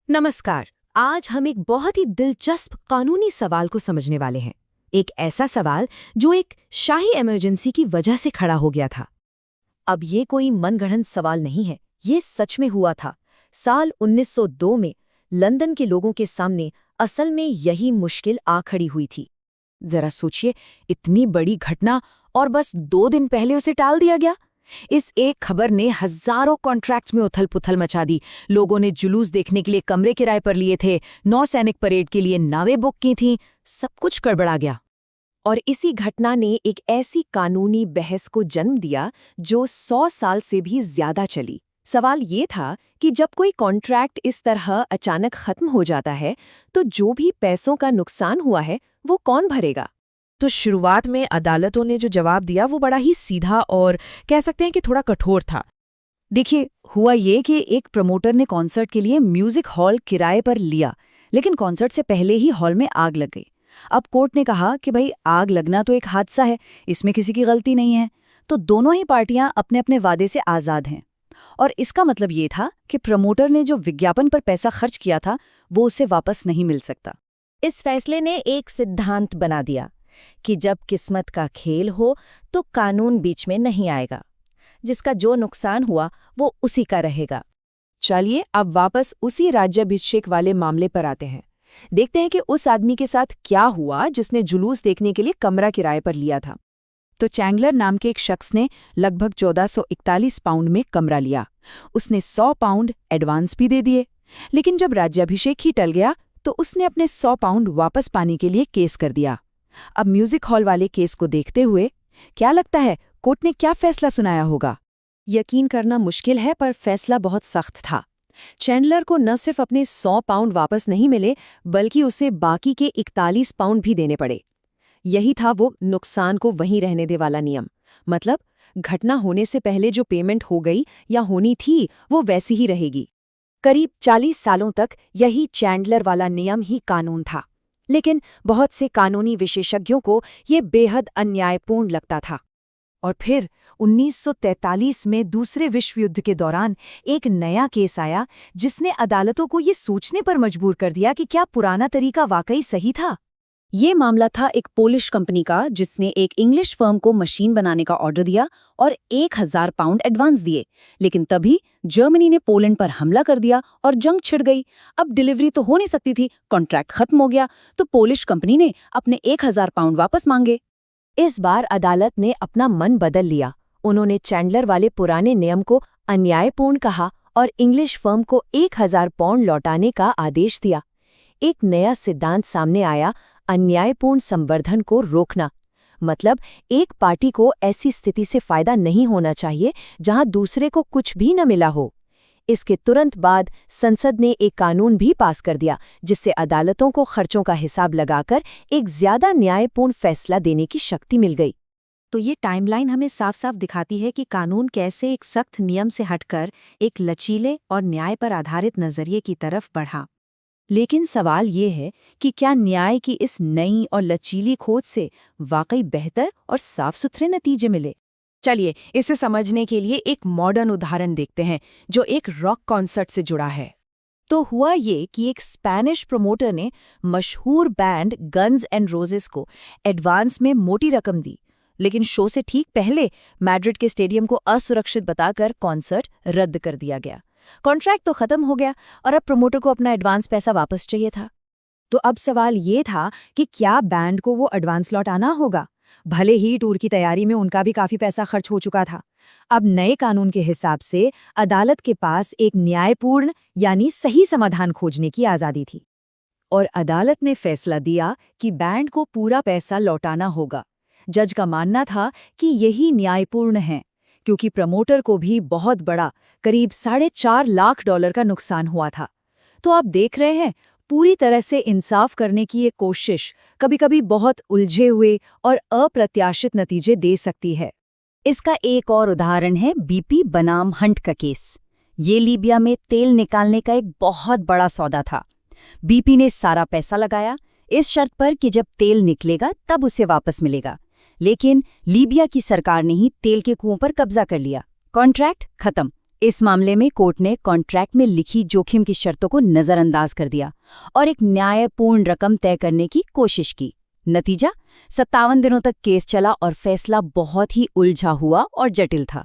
नमस्कार। आज हम एक बहुत ही दिलचस्प कानूनी सवाल को समझने वाले हैं। एक ऐसा सवाल जो एक शाही इमरजेंसी की वजह से खड़ा हो गया था। अब ये कोई मनगढ़ंत सवाल नहीं है, ये सच में हुआ था। साल 1902 में लंदन के लोगों के सामने असल में यही मुश्किल आ खड़ी हुई थी। जरा सोचिए, इतनी बड़ी घटना और बस 2 दिन पहले उसे टाल दिया गया। इस एक खबर ने हजारों कॉन्ट्रैक्ट्स में उथल-पुथल मचा दी। लोगों ने जुलूस देखने के लिए कमरे किराए पर लिए थे, नौसैनिक परेड के लिए नावें बुक की थीं, सब कुछ गड़बड़ा गया। और इसी घटना ने एक ऐसी कानूनी बहस को जन्म दिया जो 100 साल से भी ज्यादा चली। सवाल ये था कि जब कोई कॉन्ट्रैक्ट इस तरह अचानक खत्म हो जाता है तो जो भी पैसों का नुकसान हुआ है वो कौन भरेगा। तो शुरुआत में अदालतों ने जो जवाब दिया वो बड़ा ही सीधा और कह सकते हैं कि थोड़ा कठोर था। देखिए, हुआ ये कि एक प्रमोटर ने कॉन्सर्ट के लिए म्यूजिक हॉल किराए पर लिया, लेकिन कॉन्सर्ट से पहले ही हॉल में आग लग गई। अब कोर्ट ने कहा कि भाई, आग लगना तो एक हादसा है, इसमें किसी की गलती नहीं है, तो दोनों ही पार्टियां अपने अपने वादे से आज़ाद हैं। और इसका मतलब ये था कि प्रमोटर ने जो विज्ञापन पर पैसा खर्च किया था वो उसे वापस नहीं मिल सकता। इस फैसले ने एक सिद्धांत बना दिया कि जब किस्मत का खेल हो तो कानून बीच में नहीं आएगा। जिसका जो नुकसान हुआ वो उसी का रहेगा। चलिए अब वापस उसी राज्याभिषेक वाले मामले पर आते हैं। देखते हैं कि उस आदमी के साथ क्या हुआ जिसने जुलूस देखने के लिए कमरा किराए पर लिया था। तो चैंगलर नाम के एक शख्स ने लगभग 1441 पाउंड में कमरा लिया। उसने 100 पाउंड एडवांस भी दे दिए, लेकिन जब राज्याभिषेक ही टल गया तो उसने अपने 100 पाउंड वापस पाने के लिए केस कर दिया। अब म्यूजिक हॉल वाले केस को देखते हुए क्या लगता है कोर्ट ने क्या फैसला सुनाया होगा? यकीन करना मुश्किल है, पर फैसला बहुत सख्त था। चैंडलर को न सिर्फ अपने 100 पाउंड वापस नहीं मिले, बल्कि उसे बाकी के 41 पाउंड भी देने पड़े। यही था वो नुकसान को वहीं रहने दे वाला नियम। मतलब घटना होने से पहले जो पेमेंट हो गई या होनी थी वो वैसी ही रहेगी। करीब 40 सालों तक यही चैंडलर वाला नियम ही कानून था, लेकिन बहुत से कानूनी विशेषज्ञों को ये बेहद अन्यायपूर्ण लगता था। और फिर 1943 में दूसरे विश्व युद्ध के दौरान एक नया केस आया जिसने अदालतों को ये सोचने पर मजबूर कर दिया कि क्या पुराना तरीका वाकई सही था। ये मामला था एक पोलिश कंपनी का जिसने एक इंग्लिश फर्म को मशीन बनाने का ऑर्डर दिया और 1000 पाउंड एडवांस दिए, लेकिन तभी जर्मनी ने पोलैंड पर हमला कर दिया और जंग छिड़ गई। अब डिलीवरी तो हो नहीं सकती थी, कॉन्ट्रैक्ट खत्म हो गया, तो पोलिश कंपनी ने अपने 1000 पाउंड वापस मांगे। इस बार अदालत ने अपना मन बदल लिया। उन्होंने चैंडलर वाले पुराने नियम को अन्यायपूर्ण कहा और इंग्लिश फर्म को 1000 पाउंड लौटाने का आदेश दिया। एक नया सिद्धांत सामने आया, अन्यायपूर्ण संवर्धन को रोकना। मतलब एक पार्टी को ऐसी स्थिति से फायदा नहीं होना चाहिए जहां दूसरे को कुछ भी न मिला हो। इसके तुरंत बाद संसद ने एक कानून भी पास कर दिया जिससे अदालतों को खर्चों का हिसाब लगाकर एक ज्यादा न्यायपूर्ण फैसला देने की शक्ति मिल गई। तो ये टाइमलाइन हमें साफ साफ दिखाती है कि कानून कैसे एक सख्त नियम से हटकर एक लचीले और न्याय पर आधारित नजरिए की तरफ बढ़ा। लेकिन सवाल ये है कि क्या न्याय की इस नई और लचीली खोज से वाकई बेहतर और साफ सुथरे नतीजे मिले? चलिए इसे समझने के लिए एक मॉडर्न उदाहरण देखते हैं जो एक रॉक कॉन्सर्ट से जुड़ा है। तो हुआ ये कि एक स्पेनिश प्रमोटर ने मशहूर बैंड गन्स एंड रोजेस को एडवांस में मोटी रकम दी, लेकिन शो से ठीक पहले मैड्रिड के स्टेडियम को असुरक्षित बताकर कॉन्सर्ट रद्द कर दिया गया। कॉन्ट्रैक्ट तो खत्म हो गया और अब प्रमोटर को अपना एडवांस पैसा वापस चाहिए था। तो अब सवाल ये था कि क्या बैंड को वो एडवांस लौटाना होगा? भले ही टूर की तैयारी में उनका भी काफी पैसा खर्च हो चुका था। अब नए कानून के हिसाब से अदालत के पास एक न्यायपूर्ण यानी सही समाधान खोजने की आजादी थी और अदालत ने फैसला दिया कि बैंड को पूरा पैसा लौटाना होगा। जज का मानना था कि यही न्यायपूर्ण है, क्योंकि प्रमोटर को भी बहुत बड़ा करीब $4.5 लाख का नुकसान हुआ था। तो आप देख रहे हैं, पूरी तरह से इंसाफ करने की ये कोशिश कभी-कभी बहुत उलझे हुए और अप्रत्याशित नतीजे दे सकती है। इसका एक और उदाहरण है बीपी बनाम हंट का केस। ये लीबिया में तेल निकालने का एक बहुत बड़ा सौदा था। बीपी ने सारा पैसा लगाया इस शर्त पर कि जब तेल निकलेगा तब उसे वापस मिलेगा, लेकिन लीबिया की सरकार ने ही तेल के कुओं पर कब्जा कर लिया। कॉन्ट्रैक्ट खत्म, इस मामले में कोर्ट ने कॉन्ट्रैक्ट में लिखी जोखिम की शर्तों को नजरअंदाज कर दिया और एक न्यायपूर्ण रकम तय करने की कोशिश की। नतीजा 57 दिनों तक केस चला और फैसला बहुत ही उलझा हुआ और जटिल था।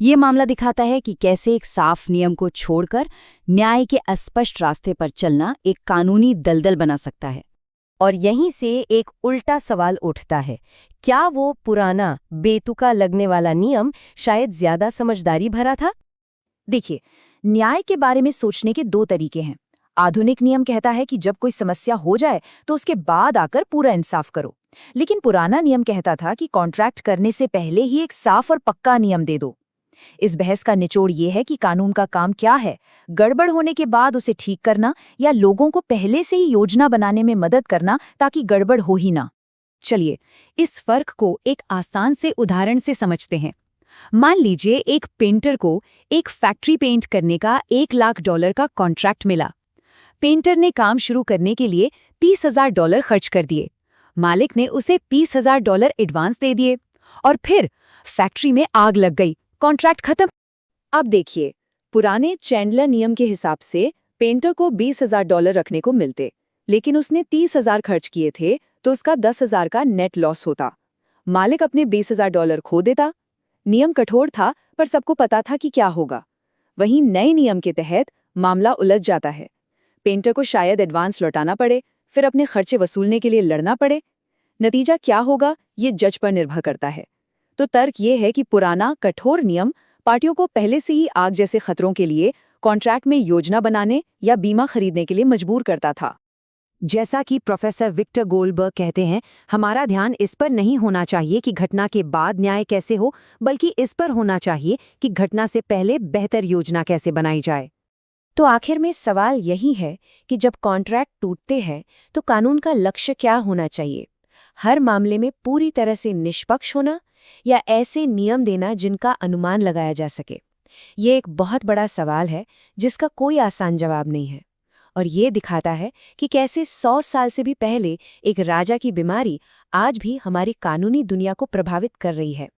ये मामला दिखाता है कि कैसे एक साफ नियम को छोड़कर न्याय के अस्पष्ट रास्ते पर चलना एक कानूनी दलदल बना सकता है। और यहीं से एक उल्टा सवाल उठता है, क्या वो पुराना बेतुका लगने वाला नियम शायद ज्यादा समझदारी भरा था? देखिए, न्याय के बारे में सोचने के दो तरीके हैं। आधुनिक नियम कहता है कि जब कोई समस्या हो जाए तो उसके बाद आकर पूरा इंसाफ करो, लेकिन पुराना नियम कहता था कि कॉन्ट्रैक्ट करने से पहले ही एक साफ और पक्का नियम दे दो। इस बहस का निचोड़ ये है कि कानून का काम क्या है, गड़बड़ होने के बाद उसे ठीक करना या लोगों को पहले से ही योजना बनाने में मदद करना ताकि गड़बड़ हो ही ना। चलिए, इस फर्क को एक आसान से उदाहरण से समझते हैं। मान लीजिए एक पेंटर को एक फैक्ट्री पेंट करने का $1 लाख का कॉन्ट्रैक्ट मिला। पेंटर ने काम शुरू करने के लिए $30,000 खर्च कर दिए। मालिक ने उसे $20,000 एडवांस दे दिए और फिर फैक्ट्री में आग लग गई, कॉन्ट्रैक्ट खत्म। अब देखिए, पुराने चैंडलर नियम के हिसाब से पेंटर को $20,000 रखने को मिलते, लेकिन उसने 30,000 खर्च किए थे तो उसका 10,000 का नेट लॉस होता। मालिक अपने $20,000 खो देता। नियम कठोर था पर सबको पता था कि क्या होगा। वहीं नए नियम के तहत मामला उलझ जाता है। पेंटर को शायद एडवांस लौटाना पड़े, फिर अपने खर्चे वसूलने के लिए लड़ना पड़े। नतीजा क्या होगा ये जज पर निर्भर करता है। तो तर्क ये है कि पुराना कठोर नियम पार्टियों को पहले से ही आग जैसे खतरों के लिए कॉन्ट्रैक्ट में योजना बनाने या बीमा खरीदने के लिए मजबूर करता था। जैसा कि प्रोफेसर विक्टर गोल्डबर्ग कहते हैं, हमारा ध्यान इस पर नहीं होना चाहिए कि घटना के बाद न्याय कैसे हो, बल्कि इस पर होना चाहिए कि घटना से पहले बेहतर योजना कैसे बनाई जाए। तो आखिर में सवाल यही है कि जब कॉन्ट्रैक्ट टूटते हैं तो कानून का लक्ष्य क्या होना चाहिए? हर मामले में पूरी तरह से निष्पक्ष होना या ऐसे नियम देना जिनका अनुमान लगाया जा सके? ये एक बहुत बड़ा सवाल है जिसका कोई आसान जवाब नहीं है। और ये दिखाता है कि कैसे 100 साल से भी पहले एक राजा की बीमारी आज भी हमारी कानूनी दुनिया को प्रभावित कर रही है।